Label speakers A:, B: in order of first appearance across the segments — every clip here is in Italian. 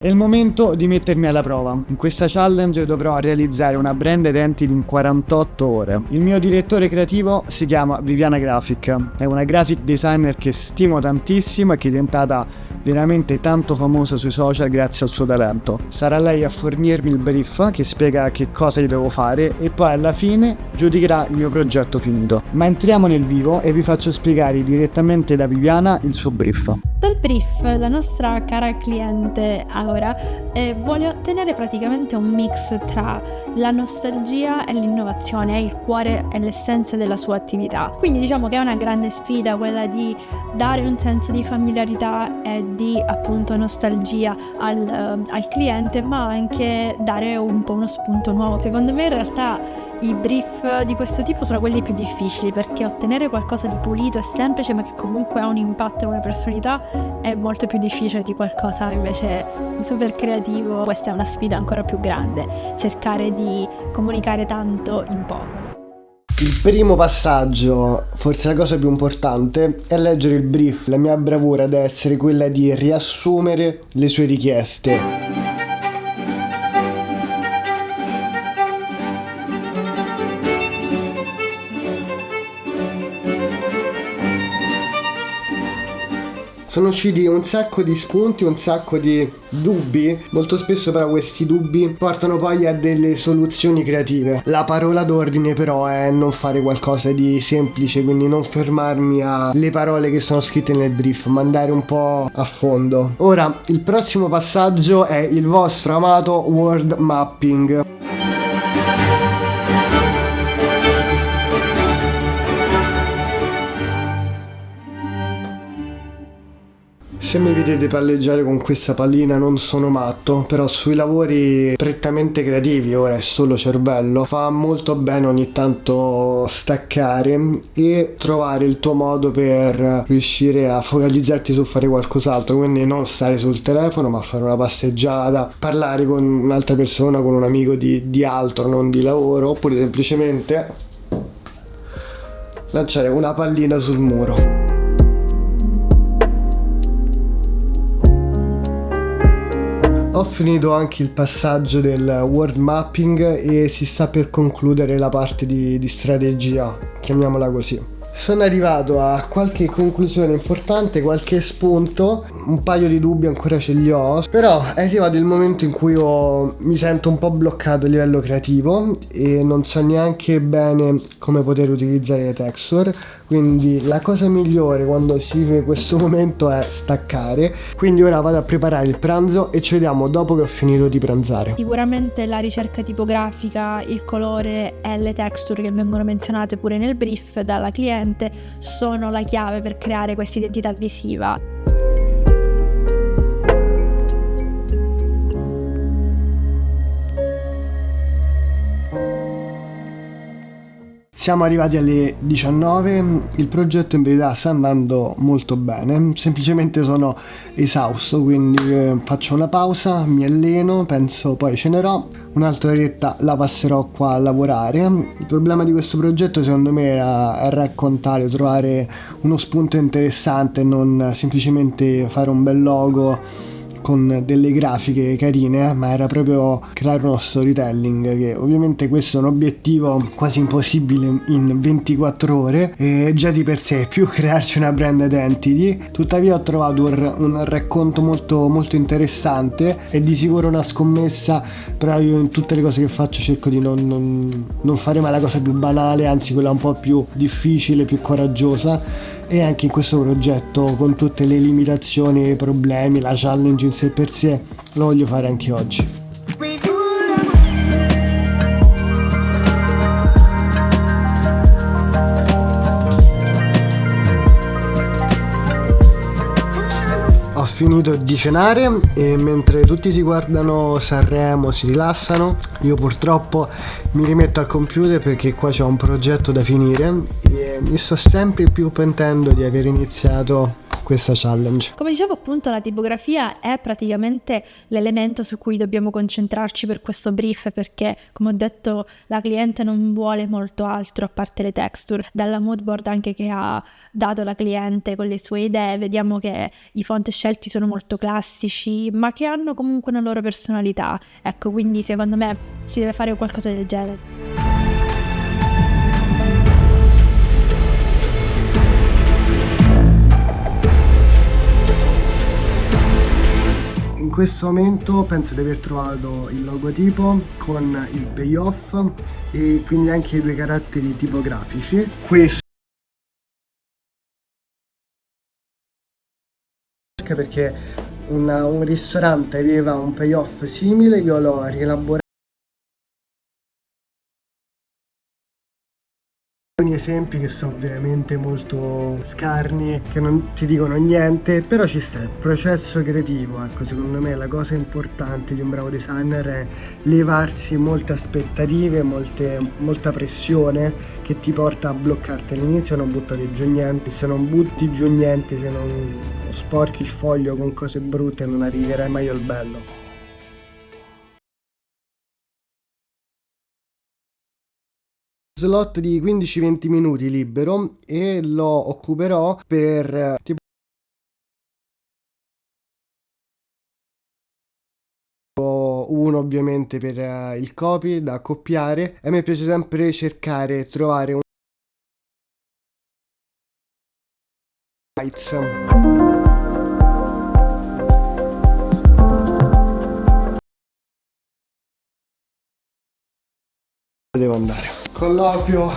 A: È il momento di mettermi alla prova. In questa challenge dovrò realizzare una brand identity in 48 ore. Il mio direttore creativo si chiama Viviana Graphic, è una graphic designer che stimo tantissimo e che è diventata veramente tanto famosa sui social grazie al suo talento. Sarà lei a fornirmi il brief che spiega che cosa gli devo fare e poi alla fine giudicherà il mio progetto finito. Ma entriamo nel vivo e vi faccio spiegare direttamente da Viviana il suo brief.
B: Dal brief la nostra cara cliente Aura vuole ottenere praticamente un mix tra la nostalgia e l'innovazione, è il cuore e l'essenza della sua attività. Quindi diciamo che è una grande sfida quella di dare un senso di familiarità e di appunto nostalgia al cliente, ma anche dare un po' uno spunto nuovo. Secondo me in realtà i brief di questo tipo sono quelli più difficili, perché ottenere qualcosa di pulito e semplice ma che comunque ha un impatto e una personalità è molto più difficile di qualcosa invece super creativo. Questa è una sfida ancora più grande, cercare di comunicare tanto in poco.
A: Il primo passaggio, forse la cosa più importante, è leggere il brief. La mia bravura deve essere quella di riassumere le sue richieste. Sono usciti un sacco di spunti, un sacco di dubbi, molto spesso però questi dubbi portano poi a delle soluzioni creative. La parola d'ordine però è non fare qualcosa di semplice, quindi non fermarmi alle parole che sono scritte nel brief, ma andare un po' a fondo. Ora, il prossimo passaggio è il vostro amato word mapping. Se mi vedete palleggiare con questa pallina non sono matto, però sui lavori prettamente creativi, ora è solo cervello, fa molto bene ogni tanto staccare e trovare il tuo modo per riuscire a focalizzarti su fare qualcos'altro, quindi non stare sul telefono ma fare una passeggiata, parlare con un'altra persona, con un amico di altro, non di lavoro, oppure semplicemente lanciare una pallina sul muro. Ho finito anche il passaggio del word mapping e si sta per concludere la parte di strategia, chiamiamola così. Sono arrivato a qualche conclusione importante, qualche spunto, un paio di dubbi ancora ce li ho, però è arrivato il momento in cui mi sento un po' bloccato a livello creativo e non so neanche bene come poter utilizzare le texture, quindi la cosa migliore quando si vive questo momento è staccare. Quindi ora vado a preparare il pranzo e ci vediamo dopo che ho finito di pranzare.
B: Sicuramente la ricerca tipografica, il colore e le texture che vengono menzionate pure nel brief dalla cliente sono la chiave per creare questa identità visiva.
A: Siamo arrivati alle 19, il progetto in verità sta andando molto bene, semplicemente sono esausto, quindi faccio una pausa, mi alleno, penso poi cenerò, un'altra oretta la passerò qua a lavorare. Il problema di questo progetto secondo me era raccontare, trovare uno spunto interessante, non semplicemente fare un bel logo con delle grafiche carine, ma era proprio creare uno storytelling, che ovviamente questo è un obiettivo quasi impossibile in 24 ore e già di per sé più crearci una brand identity. Tuttavia ho trovato un racconto molto interessante e di sicuro una scommessa, però io in tutte le cose che faccio cerco di non fare mai la cosa più banale, anzi quella un po' più difficile, più coraggiosa. E anche in questo progetto, con tutte le limitazioni e i problemi, la challenge in sé per sé, lo voglio fare anche oggi. Ho finito di cenare e mentre tutti si guardano Sanremo, si rilassano, io purtroppo mi rimetto al computer perché qua c'è un progetto da finire e mi sto sempre più pentendo di aver iniziato questa challenge.
B: Come dicevo appunto, la tipografia è praticamente l'elemento su cui dobbiamo concentrarci per questo brief, perché come ho detto la cliente non vuole molto altro a parte le texture. Dalla mood board anche che ha dato la cliente con le sue idee vediamo che i font scelti sono molto classici ma che hanno comunque una loro personalità, ecco, quindi secondo me si deve fare qualcosa del genere.
A: In questo momento penso di aver trovato il logotipo con il payoff e quindi anche i due caratteri tipografici. Questo perché un ristorante aveva un payoff simile, io l'ho rielaborato. Esempi che sono veramente molto scarni, che non ti dicono niente, però ci sta il processo creativo. Ecco, secondo me la cosa importante di un bravo designer è levarsi molte aspettative, molta pressione che ti porta a bloccarti all'inizio, a non buttare giù niente. Se non butti giù niente, se non sporchi il foglio con cose brutte, non arriverai mai al bello. Slot di 15-20 minuti libero e lo occuperò per tipo uno ovviamente per il copy da accoppiare. A me piace sempre cercare trovare un lights. Devo andare. Colloquio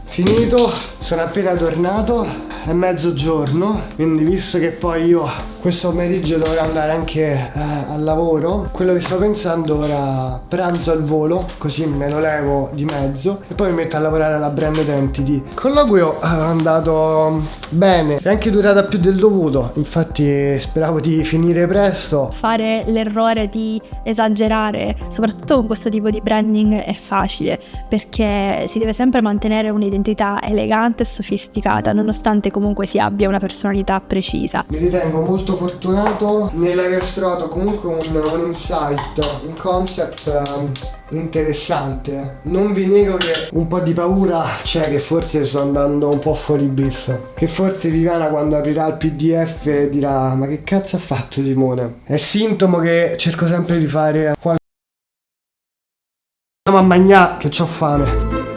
A: finito, sono appena tornato, è mezzogiorno, quindi visto che poi io questo pomeriggio dovrò andare anche al lavoro, quello che sto pensando ora, pranzo al volo, così me lo levo di mezzo e poi mi metto a lavorare alla brand identity. Il colloquio è andato bene, è anche durata più del dovuto, infatti speravo di finire presto.
B: Fare l'errore di esagerare, soprattutto con questo tipo di branding, è facile perché si deve sempre mantenere un'identità elegante e sofisticata, nonostante comunque si abbia una personalità precisa.
A: Mi ritengo molto fortunato nell'aver trovato comunque un insight, un concept interessante. Non vi nego che un po' di paura c'è, che forse sto andando un po' fuori biff, che forse Viviana quando aprirà il PDF dirà: ma che cazzo ha fatto Simone? È sintomo che cerco sempre di fare qualcosa. Andiamo a mangiare che c'ho fame.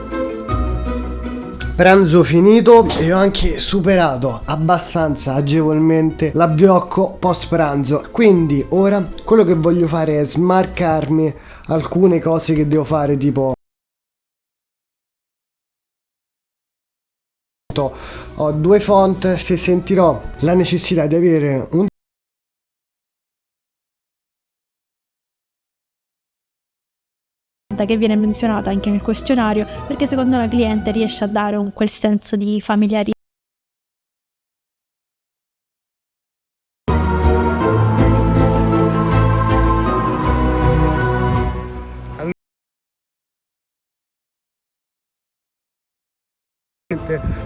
A: Pranzo finito e ho anche superato abbastanza agevolmente l'abbiocco post pranzo, quindi ora quello che voglio fare è smarcarmi alcune cose che devo fare, tipo ho due font, se sentirò la necessità di avere un
B: che viene menzionata anche nel questionario, perché secondo la cliente riesce a dare quel senso di familiarità.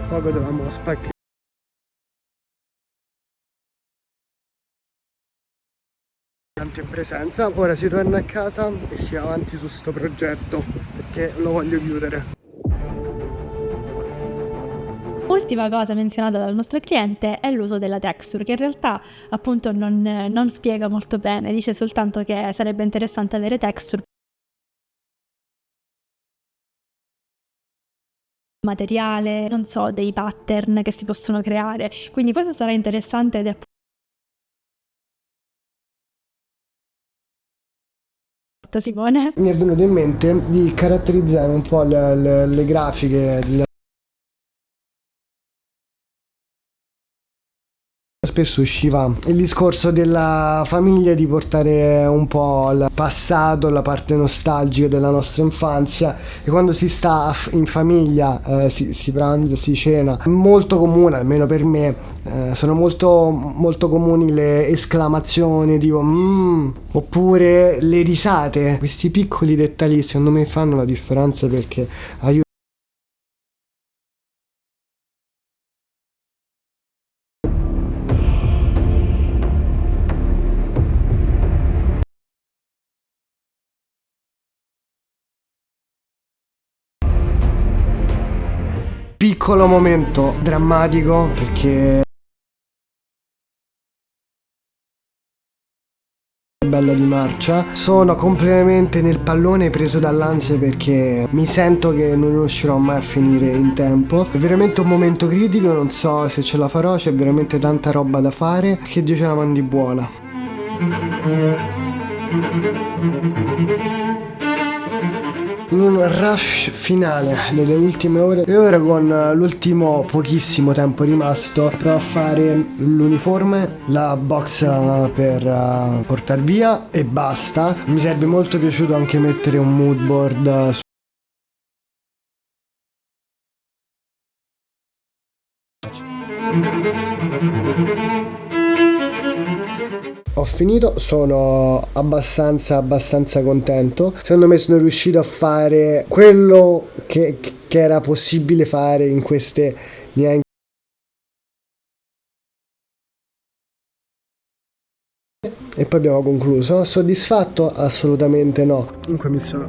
A: Poco dovevamo spaccare in presenza. Ora si torna a casa e si va avanti su sto progetto perché lo voglio chiudere.
B: Ultima cosa menzionata dal nostro cliente è l'uso della texture, che in realtà appunto non spiega molto bene, dice soltanto che sarebbe interessante avere texture, materiale, non so, dei pattern che si possono creare, quindi questo sarà interessante ed è Simone.
A: Mi è venuto in mente di caratterizzare un po' le grafiche. Spesso usciva il discorso della famiglia, di portare un po' il passato, la parte nostalgica della nostra infanzia, e quando si sta in famiglia si pranza, si cena, è molto comune, almeno per me, sono molto comuni le esclamazioni tipo oppure le risate. Questi piccoli dettagli secondo me fanno la differenza, perché aiutano piccolo momento drammatico perché bella di marcia. Sono completamente nel pallone, preso dall'ansia perché mi sento che non riuscirò mai a finire in tempo. È veramente un momento critico, non so se ce la farò, c'è veramente tanta roba da fare. Che Dio ce la mandi buona. Un rush finale nelle ultime ore e ora con l'ultimo pochissimo tempo rimasto provo a fare l'uniforme, la box per portar via e basta. Mi sarebbe molto piaciuto anche mettere un mood board su. Ho finito, sono abbastanza contento. Secondo me sono riuscito a fare quello che era possibile fare in queste neanche. E poi abbiamo concluso. Soddisfatto? Assolutamente no. Comunque mi sto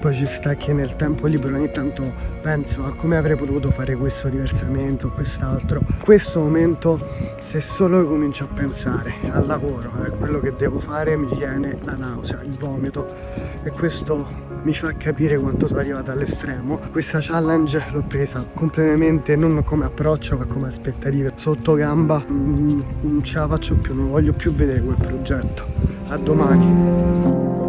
A: Poi ci sta che nel tempo libero ogni tanto penso a come avrei potuto fare questo diversamente o quest'altro. In questo momento, se solo comincio a pensare al lavoro, a quello che devo fare, mi viene la nausea, il vomito, e questo mi fa capire quanto sono arrivato all'estremo. Questa challenge l'ho presa completamente non come approccio ma come aspettative. Sotto gamba, non ce la faccio più, non voglio più vedere quel progetto. A domani.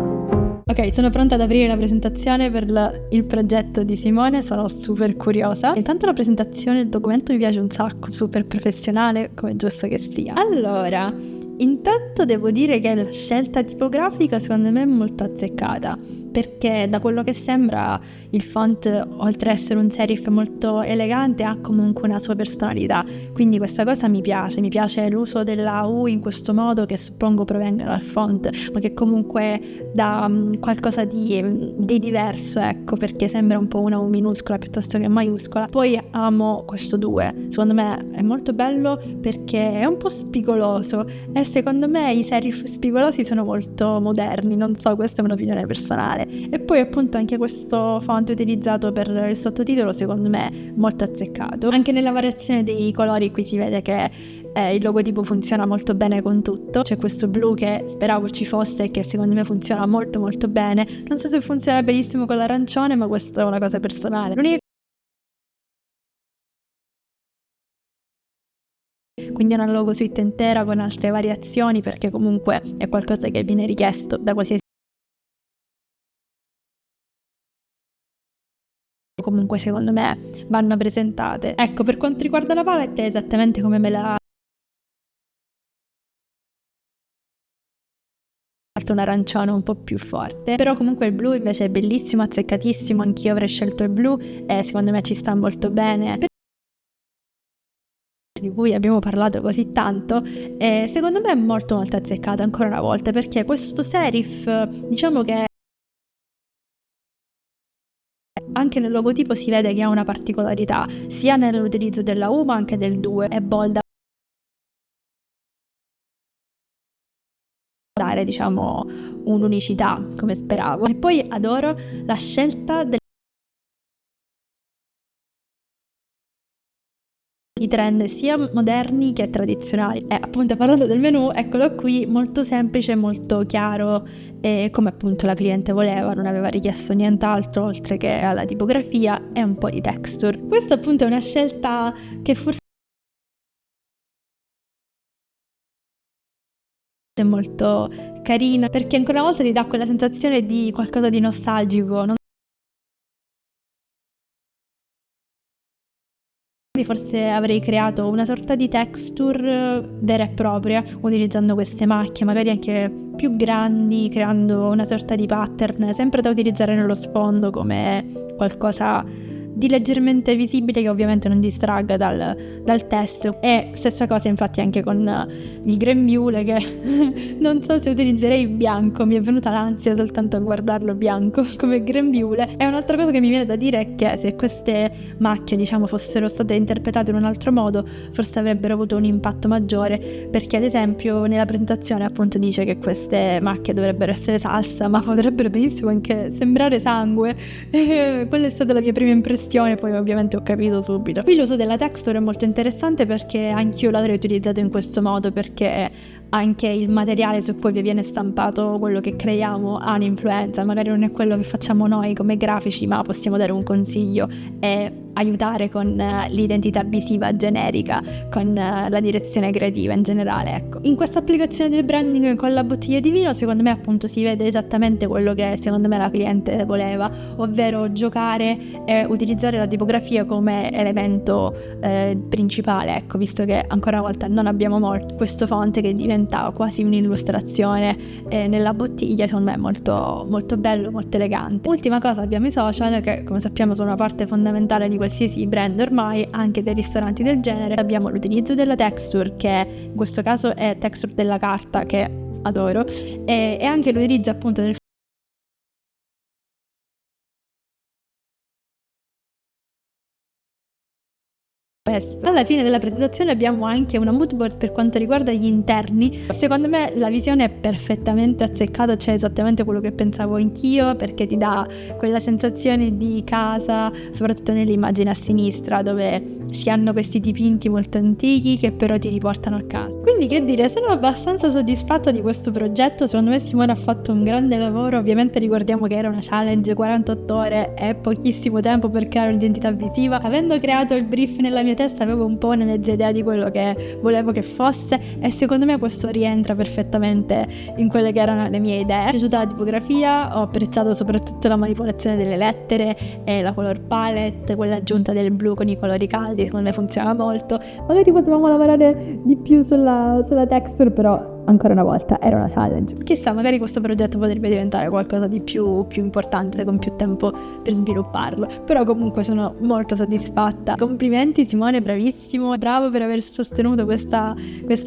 B: Ok, sono pronta ad aprire la presentazione per il progetto di Simone, sono super curiosa. Intanto la presentazione del documento mi piace un sacco, super professionale, come giusto che sia. Allora, intanto devo dire che la scelta tipografica secondo me è molto azzeccata, perché da quello che sembra il font, oltre ad essere un serif molto elegante, ha comunque una sua personalità, quindi questa cosa mi piace l'uso della U in questo modo, che suppongo provenga dal font, ma che comunque dà qualcosa di diverso, ecco, perché sembra un po' una U minuscola piuttosto che maiuscola. Poi amo questo 2, secondo me è molto bello perché è un po' spigoloso e secondo me i serif spigolosi sono molto moderni, non so, questa è un'opinione personale. E poi appunto anche questo font utilizzato per il sottotitolo secondo me è molto azzeccato. Anche nella variazione dei colori qui si vede che il logotipo funziona molto bene con tutto. C'è questo blu che speravo ci fosse e che secondo me funziona molto molto bene. Non so se funziona benissimo con l'arancione, ma questa è una cosa personale. Quindi è una logo suite intera con altre variazioni, perché comunque è qualcosa che viene richiesto da qualsiasi. Comunque secondo me vanno presentate. Ecco, per quanto riguarda la palette è esattamente come me la un arancione un po' più forte, però comunque il blu invece è bellissimo, azzeccatissimo, anch'io avrei scelto il blu e secondo me ci sta molto bene, di cui abbiamo parlato così tanto, e secondo me è molto molto azzeccata ancora una volta, perché questo serif, diciamo che anche nel logotipo si vede che ha una particolarità, sia nell'utilizzo della U ma anche del 2, è bold, dare diciamo un'unicità come speravo. E poi adoro la scelta i trend sia moderni che tradizionali. E appunto parlando del menu, eccolo qui, molto semplice, molto chiaro, e come appunto la cliente voleva, non aveva richiesto nient'altro oltre che alla tipografia e un po' di texture. Questa appunto è una scelta che forse è molto carina, perché ancora una volta ti dà quella sensazione di qualcosa di nostalgico, non forse avrei creato una sorta di texture vera e propria utilizzando queste macchie, magari anche più grandi, creando una sorta di pattern sempre da utilizzare nello sfondo come qualcosa di leggermente visibile che ovviamente non distragga dal testo. E stessa cosa infatti anche con il grembiule, che non so se utilizzerei bianco, mi è venuta l'ansia soltanto a guardarlo bianco come grembiule. E un'altra cosa che mi viene da dire è che se queste macchie, diciamo, fossero state interpretate in un altro modo, forse avrebbero avuto un impatto maggiore, perché ad esempio nella presentazione appunto dice che queste macchie dovrebbero essere salsa, ma potrebbero benissimo anche sembrare sangue. E quella è stata la mia prima impressione, poi ovviamente ho capito subito. Qui l'uso della texture è molto interessante perché anch'io l'avrei utilizzato in questo modo, perché anche il materiale su cui viene stampato quello che creiamo ha un'influenza, magari non è quello che facciamo noi come grafici, ma possiamo dare un consiglio e aiutare con l'identità visiva generica, con la direzione creativa in generale, ecco. In questa applicazione del branding con la bottiglia di vino, secondo me appunto si vede esattamente quello che secondo me la cliente voleva, ovvero giocare e utilizzare la tipografia come elemento principale, ecco, visto che ancora una volta non abbiamo questo font che diventa quasi un'illustrazione nella bottiglia. Secondo me è molto, molto bello, molto elegante. Ultima cosa, abbiamo i social, che come sappiamo sono una parte fondamentale di qualsiasi brand ormai, anche dei ristoranti del genere. Abbiamo l'utilizzo della texture, che in questo caso è texture della carta, che adoro, e anche l'utilizzo appunto del questo. Alla fine della presentazione abbiamo anche una mood board per quanto riguarda gli interni. Secondo me la visione è perfettamente azzeccata, cioè esattamente quello che pensavo anch'io, perché ti dà quella sensazione di casa, soprattutto nell'immagine a sinistra, dove si hanno questi dipinti molto antichi che però ti riportano a casa. Quindi che dire, sono abbastanza soddisfatta di questo progetto. Secondo me Simone ha fatto un grande lavoro. Ovviamente ricordiamo che era una challenge, 48 ore è pochissimo tempo per creare un'identità visiva. Avendo creato il brief nella mia testa avevo un po' una mezza idea di quello che volevo che fosse, e secondo me questo rientra perfettamente in quelle che erano le mie idee. Mi è piaciuta la tipografia, ho apprezzato soprattutto la manipolazione delle lettere e la color palette, quella aggiunta del blu con i colori caldi, secondo me funziona molto. Magari potevamo lavorare di più sulla texture, però ancora una volta era una challenge. Chissà, magari questo progetto potrebbe diventare qualcosa di più importante, con più tempo per svilupparlo. Però comunque sono molto soddisfatta. Complimenti Simone, bravissimo, bravo per aver sostenuto questa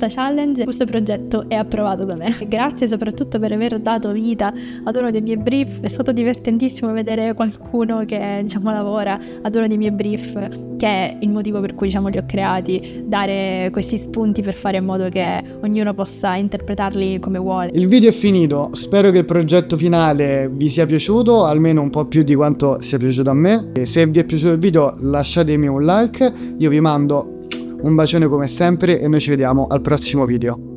B: challenge. Questo progetto è approvato da me. Grazie soprattutto per aver dato vita ad uno dei miei brief. È stato divertentissimo vedere qualcuno che lavora ad uno dei miei brief, che è il motivo per cui li ho creati, dare questi spunti per fare in modo che ognuno possa interpretarli come vuole.
A: Il video è finito, spero che il progetto finale vi sia piaciuto, almeno un po' più di quanto sia piaciuto a me. E se vi è piaciuto il video lasciatemi un like, io vi mando un bacione come sempre e noi ci vediamo al prossimo video.